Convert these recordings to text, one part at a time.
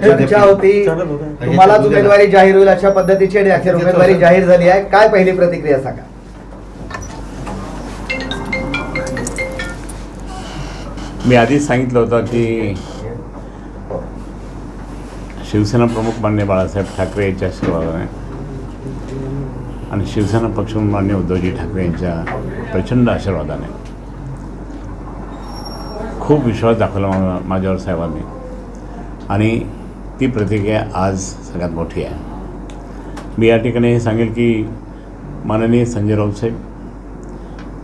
चर्चा होती, तुम्हाला उमेदवारी जाहीर होईल अशा पद्धतीची आणि अखेर उमेदवारी जाहीर झाली आहे. काय पहिली प्रतिक्रिया सांगा? मी आधीच सांगितलं होतं की शिवसेना प्रमुख माननीय बाळासाहेब ठाकरे यांच्या आशीर्वादाने आणि शिवसेना पक्ष माननीय उद्धवजी ठाकरे यांच्या प्रचंड आशीर्वादाने खूप विश्वास दाखवला माझ्यावर साहेबांनी आणि ती प्रतिक्रिया आज सगळ्यात मोठी आहे. मी या ठिकाणी हे सांगेल की माननीय संजय राऊत साहेब,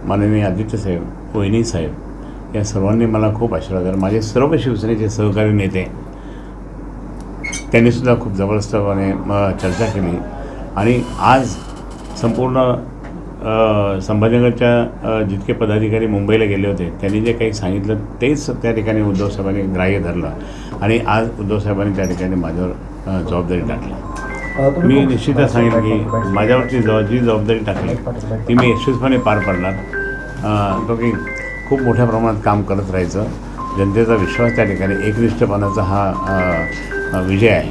माननीय आदित्य साहेब, वहिनी साहेब या सर्वांनी मला खूप आशीर्वाद दिला. माझे सर्व शिवसेनेचे सहकारी नेते त्यांनीसुद्धा खूप जबरदस्तपणे चर्चा केली आणि आज संपूर्ण संभाजीनगरच्या जितके पदाधिकारी मुंबईला गेले होते त्यांनी जे काही सांगितलं तेच त्या ठिकाणी उद्धव साहेबांनी ग्राह्य धरलं आणि आज उद्धव साहेबांनी त्या ठिकाणी माझ्यावर जबाबदारी टाकली. मी निश्चितच सांगेन की माझ्यावरची जी जबाबदारी टाकली ती मी यशस्वीपणे पार पाडणार. तो की खूप मोठ्या प्रमाणात काम करत राहायचं. जनतेचा विश्वास त्या ठिकाणी एकनिष्ठपणाचा हा विजय आहे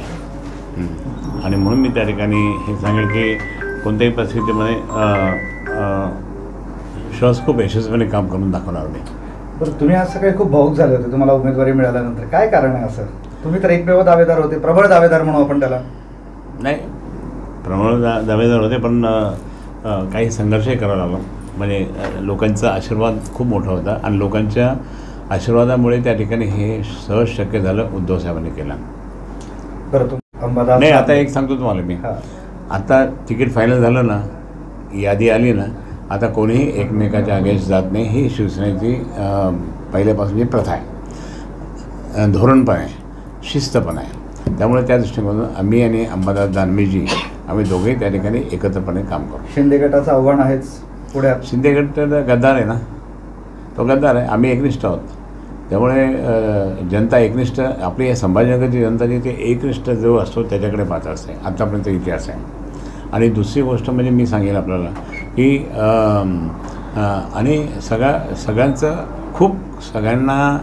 आणि म्हणून मी त्या ठिकाणी हे सांगेल की कोणत्याही परिस्थितीमध्ये विश्वास खूप यशस्वीपणे काम करून दाखवणार नाही. बरं, तुम्ही आज सकाळी खूप भावूक झाले होते तुम्हाला उमेदवारी मिळाल्यानंतर. काय कारण आहे असं? तुम्ही तर एकमेव दावेदार होते, प्रबळ दावेदार म्हणू आपण त्याला. नाही, प्रबळ दावेदार होते पण काही संघर्षही करावा लागला. म्हणजे लोकांचा आशीर्वाद खूप मोठा होता आणि लोकांच्या आशीर्वादामुळे त्या ठिकाणी हे सहज शक्य झालं. उद्धव साहेबांनी केलं. बरं, नाही आता एक सांगतो तुम्हाला मी, आता तिकीट फायनल झालं ना, यादी आली ना, आता कोणीही एकमेकाच्या अगेन्स्ट जात नाही. ही शिवसेनेची पहिल्यापासूनची प्रथा आहे, धोरण पण आहे, शिस्त पण आहे. त्यामुळे त्या दृष्टिकोनातून आम्ही आणि अंबादास दानवेजी आम्ही दोघेही त्या ठिकाणी एकत्रपणे काम करू. शिंदे गटाचं आव्हान आहेच पुढे. शिंदे गट गद्दार आहे ना, तो गद्दार आहे. आम्ही एकनिष्ठ आहोत. त्यामुळे जनता एकनिष्ठ, आपली संभाजीनगरची जनता जी ते एकनिष्ठ जो असतो त्याच्याकडे पाहत असते. आत्तापर्यंत इतिहास आहे. आणि दुसरी गोष्ट म्हणजे मी सांगेन आपल्याला की आणि सगळ्यांचं खूप सगळ्यांना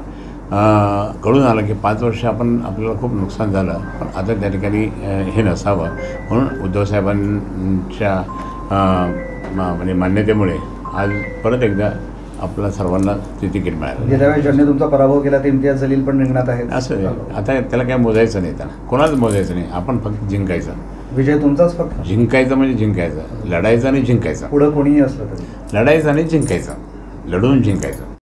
कळून आलं की 5 वर्ष आपल्याला खूप नुकसान झालं, पण आता त्या ठिकाणी हे नसावं म्हणून उद्धव साहेबांच्या म्हणजे मान्यतेमुळे आज परत एकदा आपल्या सर्वांना ते तिकीट मिळालं. गेल्या वेळेस ज्यांनी तुमचा पराभव केला ते इम्तियाज जलील पण रिंगणात आहेत. असं आता त्याला काय मोजायचं नाही, त्याला कोणाच मोजायचं नाही. आपण फक्त जिंकायचं. विजय तुमचाच फक्त. जिंकायचं म्हणजे जिंकायचं, लढायचं आणि जिंकायचं. पुढं कोणीही असलं तरी लढायचं आणि जिंकायचं, लढून जिंकायचं.